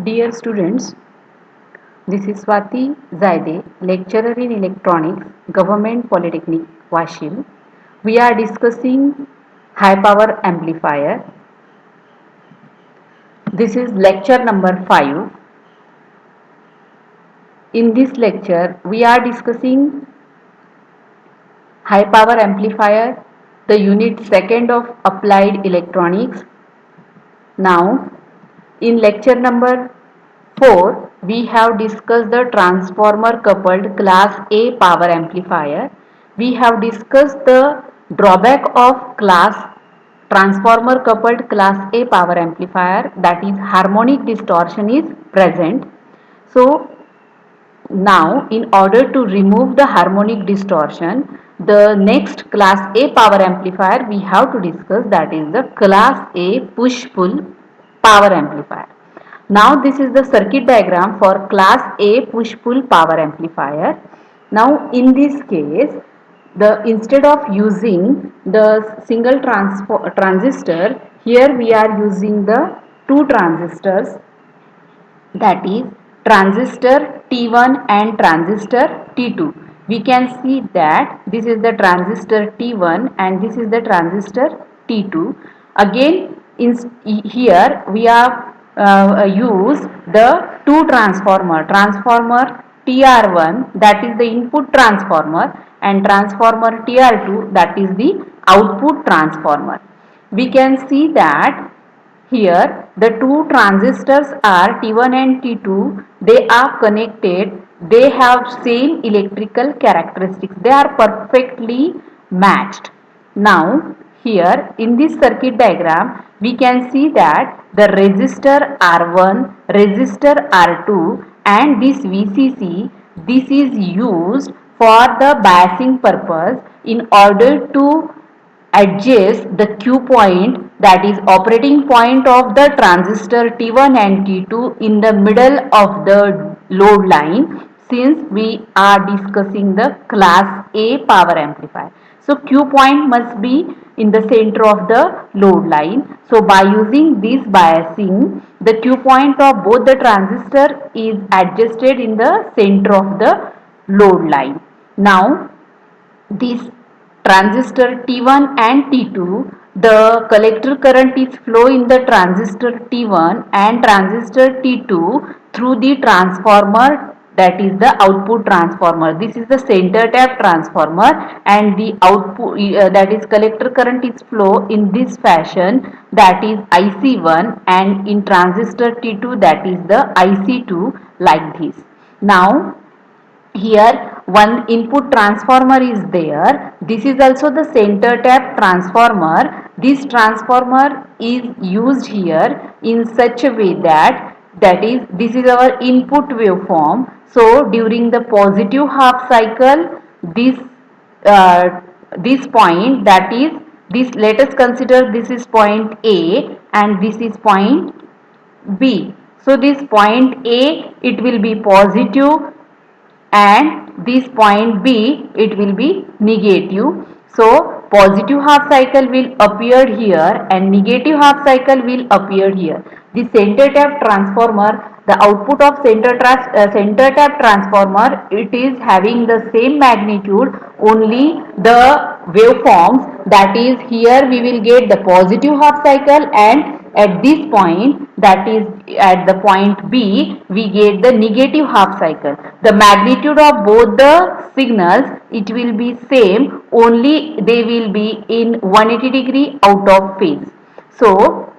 Dear students, this is Swati Zaide, lecturer in electronics, Government Polytechnic, Washim. We are discussing high power amplifier. This is lecture number 5. In this lecture, we are discussing high power amplifier, the unit second of applied electronics. Now, in lecture number 4, we have discussed the transformer coupled class A power amplifier. We have discussed the drawback of class transformer coupled class A power amplifier, that is harmonic distortion is present. So now, in order to remove the harmonic distortion, the next class A power amplifier we have to discuss, that is the class A push-pull power amplifier. Now, this is the circuit diagram for class A push-pull power amplifier. Now, in this case, the instead of using the single transistor, here we are using the two transistors, that is transistor T1 and transistor T2. We can see that this is the transistor T1 and this is the transistor T2. Again, here we have use the two transformer TR1, that is the input transformer, and transformer TR2, that is the output transformer. We can see that here the two transistors are T1 and T2. They are connected. They have same electrical characteristics. They are perfectly matched. Now here in this circuit diagram we can see that the resistor R1, resistor R2 and this VCC, this is used for the biasing purpose in order to adjust the Q point, that is operating point of the transistor T1 and T2 in the middle of the load line, since we are discussing the class A power amplifier. So Q point must be in the center of the load line. So by using this biasing, the Q point of both the transistor is adjusted in the center of the load line. Now this transistor T1 and T2, the collector current is flow in the transistor T1 and transistor T2 through the transformer, that is the output transformer. This is the center tap transformer, and the output that is collector current is flow in this fashion, that is IC1, and in transistor T2, that is the IC2, like this. Now here one input transformer is there. This is also the center tap transformer. This transformer is used here in such a way that, this is our input waveform. So during the positive half cycle, uh, this point, that is this, let us consider this is point A and this is point B. So this point A, it will be positive, and this point B, it will be negative. So positive half cycle will appear here and negative half cycle will appear here. The center tap transformer, the output of center tap transformer, it is having the same magnitude, only the waveforms, that is here we will get the positive half cycle, and at this point, that is at the point B, we get the negative half cycle. The magnitude of both the signals, it will be same, only they will be in 180 degree out of phase. So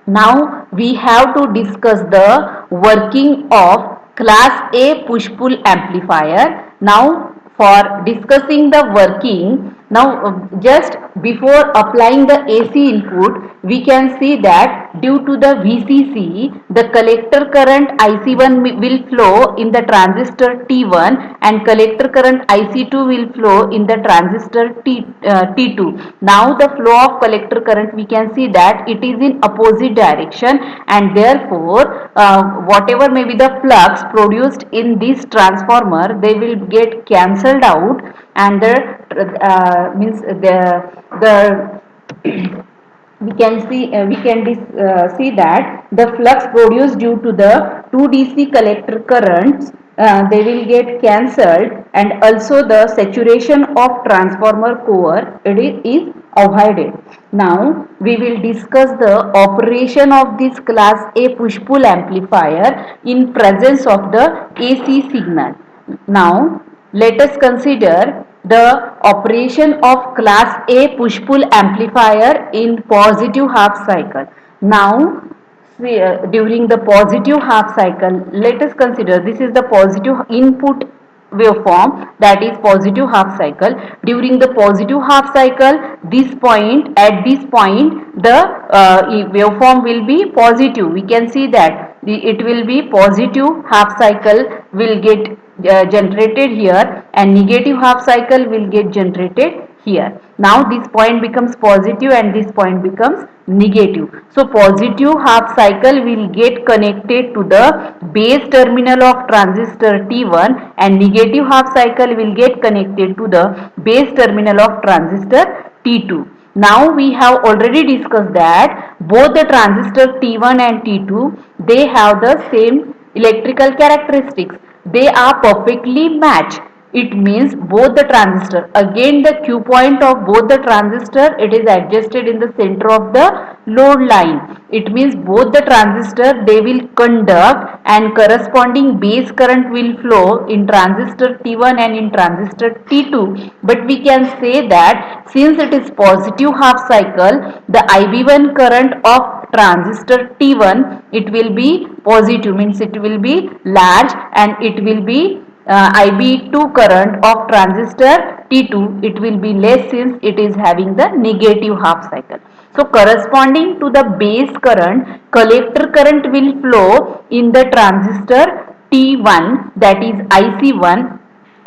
now we have to discuss the working of class A push-pull amplifier. Now for discussing the working, now just before applying the AC input, we can see that due to the VCC, the collector current IC1 will flow in the transistor T1 and collector current IC2 will flow in the transistor T2. Now the flow of collector current, we can see that it is in opposite direction, and therefore whatever may be the flux produced in this transformer, they will get cancelled out, and the means the we can see that the flux produced due to the 2 DC collector currents, they will get cancelled, and also the saturation of transformer core is avoided. Now we will discuss the operation of this class A push pull amplifier in presence of the AC signal. Now let us consider the operation of class A push-pull amplifier in positive half cycle. Now, during the positive half cycle, let us consider this is the positive input waveform, that is positive half cycle. During the positive half cycle, at this point the waveform will be positive. We can see that it will be positive half cycle will get generated here, and negative half cycle will get generated here. Now this point becomes positive and this point becomes negative. So positive half cycle will get connected to the base terminal of transistor T1, and negative half cycle will get connected to the base terminal of transistor T2. Now we have already discussed that both the transistor T1 and T2, they have the same electrical characteristics. They are perfectly matched. It means both the transistor, again the Q point of both the transistor, it is adjusted in the center of the load line. It means both the transistor, they will conduct, and corresponding base current will flow in transistor T1 and in transistor T2. But we can say that since it is positive half cycle, the IB1 current of transistor T1, it will be positive, means it will be large, and it will be IB2 current of transistor T2, it will be less since it is having the negative half cycle. So corresponding to the base current, collector current will flow in the transistor T1, that is IC1.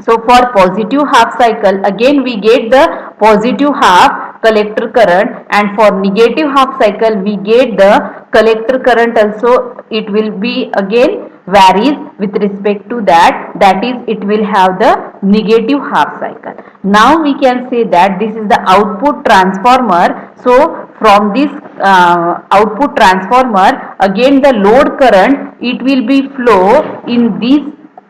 So for positive half cycle, again we get the positive half collector current, and for negative half cycle we get the collector current also, it will be again varies with respect to that is it will have the negative half cycle. Now we can say that this is the output transformer. So from this output transformer, again the load current, it will be flow in this,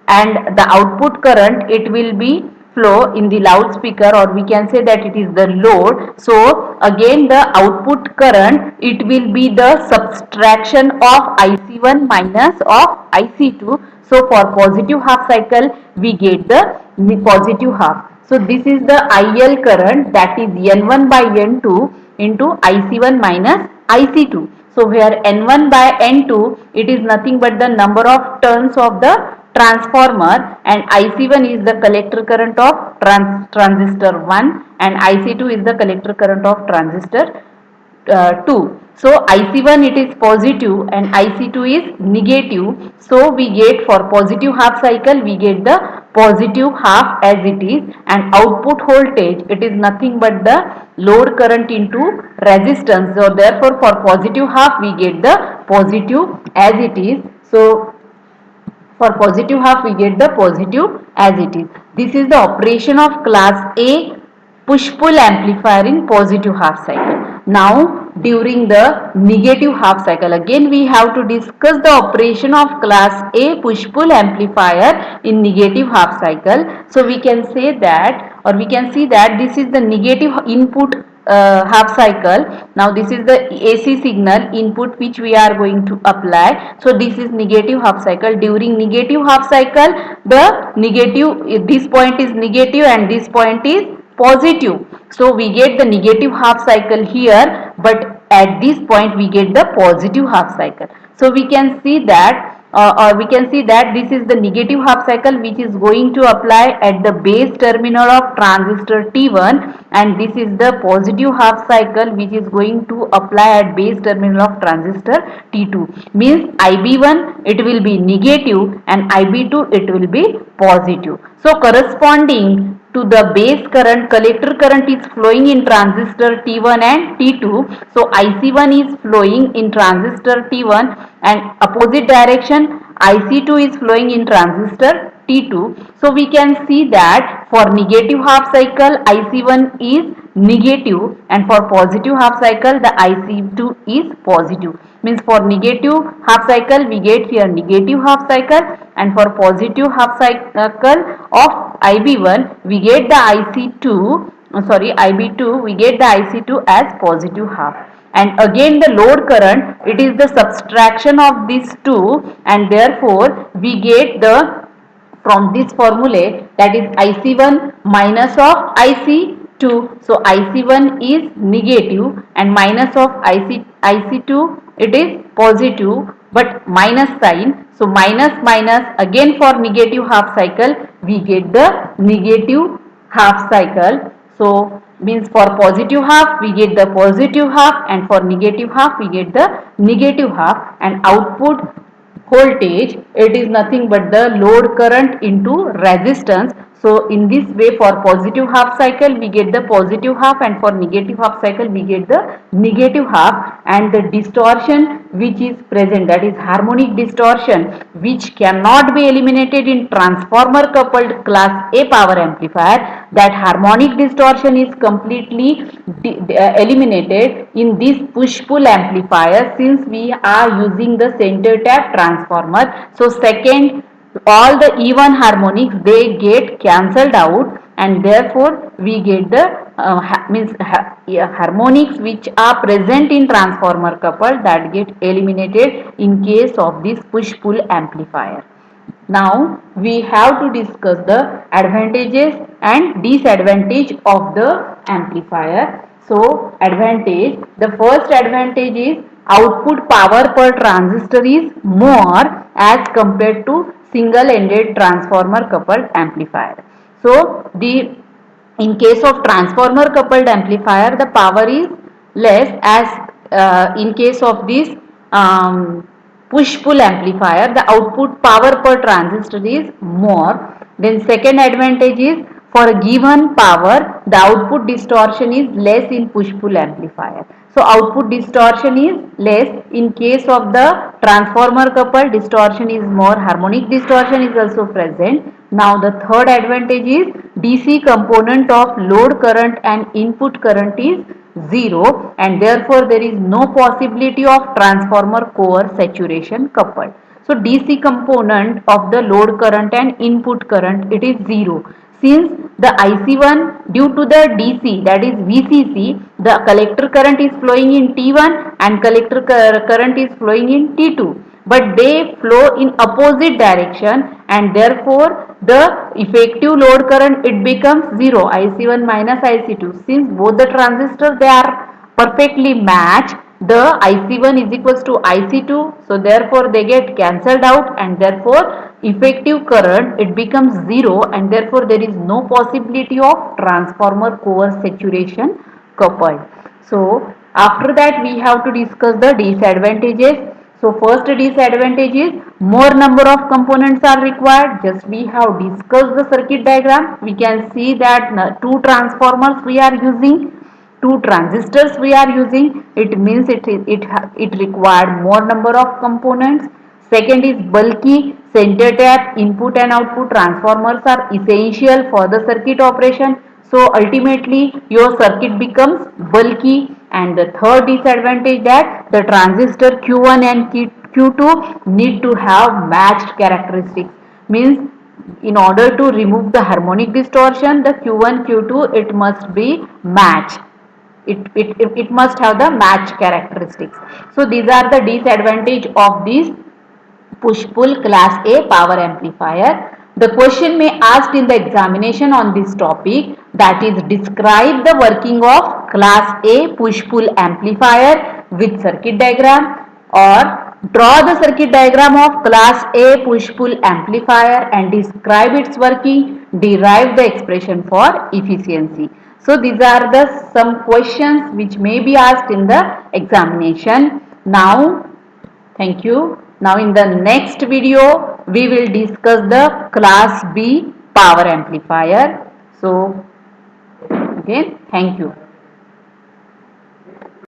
and the output current, it will be flow in the loudspeaker, or we can say that it is the load. So again the output current, it will be the subtraction of IC1 minus of IC2. So for positive half cycle we get the positive half. So this is the IL current, that is N1 by N2 into IC1 minus IC2. So here N1 by N2, it is nothing but the number of turns of the transformer, and IC1 is the collector current of transistor 1, and IC2 is the collector current of transistor 2. So IC1 it is positive and IC2 is negative. So we get for positive half cycle we get the positive half as it is, and output voltage, it is nothing but the load current into resistance. So therefore for positive half we get the positive as it is. So for positive half we get the positive as it is. This is the operation of class A push-pull amplifier in positive half cycle. Now during the negative half cycle, again we have to discuss the operation of class A push-pull amplifier in negative half cycle. So we can say that, or we can see that this is the negative input half cycle. Now this is the AC signal input which we are going to apply. So this is negative half cycle. During negative half cycle, the negative, this point is negative and this point is positive. So we get the negative half cycle here, but at this point we get the positive half cycle. So we can see that or we can see that this is the negative half cycle which is going to apply at the base terminal of transistor T1, and this is the positive half cycle which is going to apply at base terminal of transistor T2. Means IB1 it will be negative and IB2 it will be positive. So corresponding to the base current, collector current is flowing in transistor T1 and T2. So IC1 is flowing in transistor T1, and opposite direction IC2 is flowing in transistor T2. So we can see that for negative half cycle IC1 is negative, and for positive half cycle the IC2 is positive. Means for negative half cycle we get here negative half cycle, and for positive half cycle of IB1 we get the IC2 IB2 we get the IC2 as positive half. And again the load current, it is the subtraction of these two, and therefore we get the from this formula, that is IC1 minus of IC2. So IC1 is negative and minus of IC2 it is positive, but minus sign. So minus minus, again for negative half cycle we get the negative half cycle. So means for positive half we get the positive half, and for negative half we get the negative half, and output voltage, it is nothing but the load current into resistance. So in this way for positive half cycle we get the positive half, and for negative half cycle we get the negative half. And the distortion which is present, that is harmonic distortion, which cannot be eliminated in transformer coupled class A power amplifier, that harmonic distortion is completely eliminated in this push-pull amplifier, since we are using the center tap transformer. So second, all the even harmonics they get cancelled out, and therefore we get the harmonics which are present in transformer couple that get eliminated in case of this push-pull amplifier. Now we have to discuss the advantages and disadvantage of the amplifier. So advantage, the first advantage is output power per transistor is more as compared to single ended transformer coupled amplifier. So in case of transformer coupled amplifier the power is less, as in case of this push-pull amplifier the output power per transistor is more. Then second advantage is for a given power the output distortion is less in push-pull amplifier. So output distortion is less in case of the transformer coupled, distortion is more, harmonic distortion is also present. Now the third advantage is DC component of load current and input current is 0, and therefore there is no possibility of transformer core saturation coupled. So DC component of the load current and input current, it is 0. Since the IC1 due to the DC, that is VCC, the collector current is flowing in T1 and collector current is flowing in T2, but they flow in opposite direction, and therefore the effective load current it becomes 0, IC1 minus IC2. Since both the transistors they are perfectly matched, the IC1 is equals to IC2, so therefore they get cancelled out, and therefore effective current it becomes 0, and therefore there is no possibility of transformer core saturation coupled. So after that we have to discuss the disadvantages. So first disadvantage is more number of components are required. Just we have discussed the circuit diagram. We can see that two transformers we are using, two transistors we are using. It means it required more number of components. Second is bulky center tap input and output transformers are essential for the circuit operation. So ultimately your circuit becomes bulky. And the third disadvantage that the transistor Q1 and Q2 need to have matched characteristics. Means in order to remove the harmonic distortion, the Q1 Q2 it must be matched. It must have the match characteristics. So these are the disadvantage of this push-pull class A power amplifier. The question may asked in the examination on this topic, that is describe the working of class A push-pull amplifier with circuit diagram, or draw the circuit diagram of class A push-pull amplifier and describe its working, derive the expression for efficiency. So these are the some questions which may be asked in the examination. Now thank you. Now in the next video we will discuss the class B power amplifier. So again thank you.